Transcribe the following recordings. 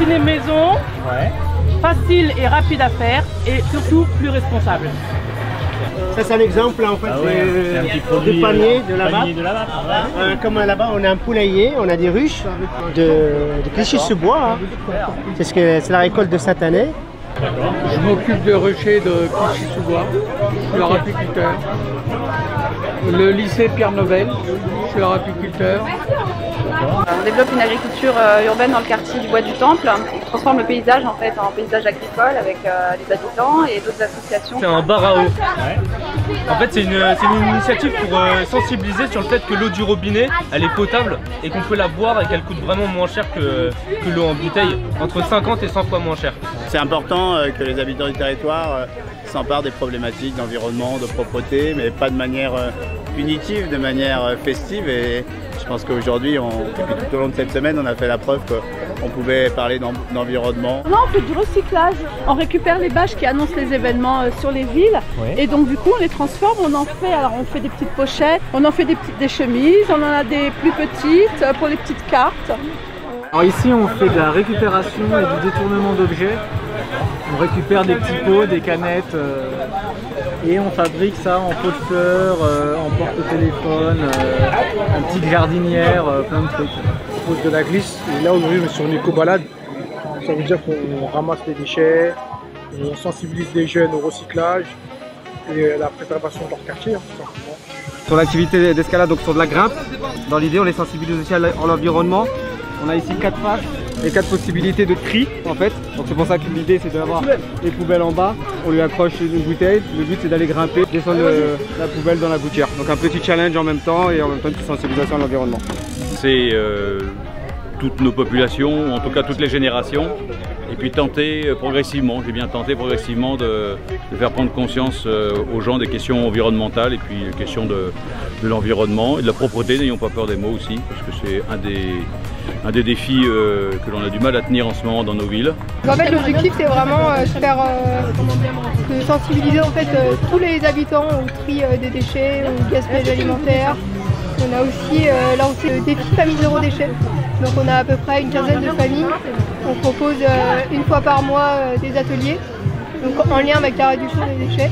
cuisiner maison, facile et rapide à faire et surtout plus responsable. Ça c'est un exemple en fait du panier de là-bas. Comme là-bas on a un poulailler, on a des ruches de Clichy-sous-Bois. Hein. C'est la récolte de cette année. Je m'occupe de ruchers de Clichy-sous-Bois, je suis leur apiculteur. Le lycée Pierre Nouvel, je suis leur apiculteur. On développe une agriculture urbaine dans le quartier du Bois du Temple. On transforme le paysage en fait en paysage agricole avec les habitants et d'autres associations. C'est un bar à eau. En fait, c'est une initiative pour sensibiliser sur le fait que l'eau du robinet, elle est potable et qu'on peut la boire et qu'elle coûte vraiment moins cher que l'eau en bouteille, entre 50 et 100 fois moins cher. C'est important que les habitants du territoire s'emparent des problématiques d'environnement, de propreté, mais pas de manière punitive, de manière festive. Et je pense qu'aujourd'hui, tout au long de cette semaine, on a fait la preuve qu'on pouvait parler d'environnement. Non, on fait du recyclage. On récupère les bâches qui annoncent les événements sur les villes. Et donc du coup, on les transforme. On fait des petites pochettes, on en fait des chemises, on en a des plus petites pour les petites cartes. Alors ici, on fait de la récupération et du détournement d'objets. On récupère des petits pots, des canettes et on fabrique ça en pot de fleurs, en porte-téléphone, en petite jardinière, plein de trucs. On pose de la glisse et là aujourd'hui on est sur une éco-balade. Ça veut dire qu'on ramasse les déchets, on sensibilise les jeunes au recyclage et à la préservation de leur quartier, tout simplement. Sur l'activité d'escalade, donc sur de la grimpe, dans l'idée on les sensibilise aussi à l'environnement. On a ici 4 phases et 4 possibilités de tri en fait. Donc c'est pour ça que l'idée c'est d'avoir les poubelles en bas, on lui accroche une bouteille, le but c'est d'aller grimper, descendre la poubelle dans la gouttière. Donc un petit challenge en même temps et en même temps une sensibilisation à l'environnement. C'est toutes nos populations, en tout cas toutes les générations, et puis tenter progressivement, j'ai bien tenté progressivement de faire prendre conscience aux gens des questions environnementales et puis les questions de l'environnement et de la propreté, n'ayons pas peur des mots aussi, parce que c'est un des défis que l'on a du mal à tenir en ce moment dans nos villes. En fait, l'objectif c'est vraiment de sensibiliser en fait, tous les habitants au tri des déchets, au gaspillage alimentaire. On a aussi lancé le défi famille zéro déchet. Donc on a à peu près une quinzaine de familles. On propose une fois par mois des ateliers, donc en lien avec la réduction des déchets.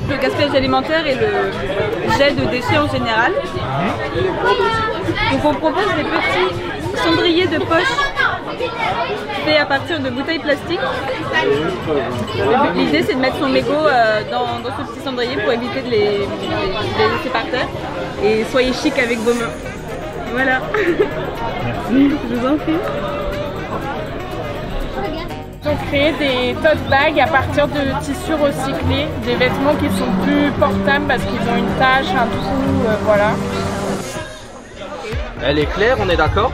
Le gaspillage alimentaire et le jet de déchets en général. Donc on propose des petits cendriers de poche faits à partir de bouteilles plastiques. L'idée c'est de mettre son mégot dans ce petit cendrier pour éviter de les laisser par terre. Et soyez chic avec vos mains. Voilà. Merci. Je vous en prie. Ils ont créé des tote bags à partir de tissus recyclés, des vêtements qui sont plus portables parce qu'ils ont une tache, un trou, voilà. Elle est claire, on est d'accord.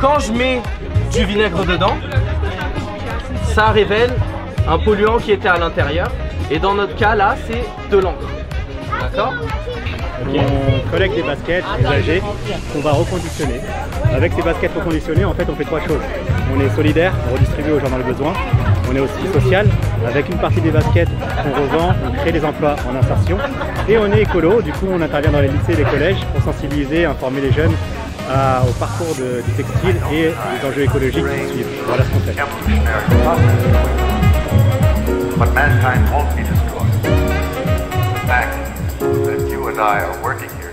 Quand je mets du vinaigre dedans, ça révèle un polluant qui était à l'intérieur. Et dans notre cas là, c'est de l'encre. D'accord ? On collecte des baskets usagées qu'on va reconditionner. Avec ces baskets reconditionnées, en fait, on fait 3 choses. On est solidaire, on redistribue aux gens dans le besoin. On est aussi social. Avec une partie des baskets qu'on revend, on crée des emplois en insertion. Et on est écolo, du coup on intervient dans les lycées et les collèges pour sensibiliser, informer les jeunes au parcours du textile et des enjeux écologiques qui suivent. Voilà ce qu'on fait. But mankind won't be destroyed. The fact that you and I are working here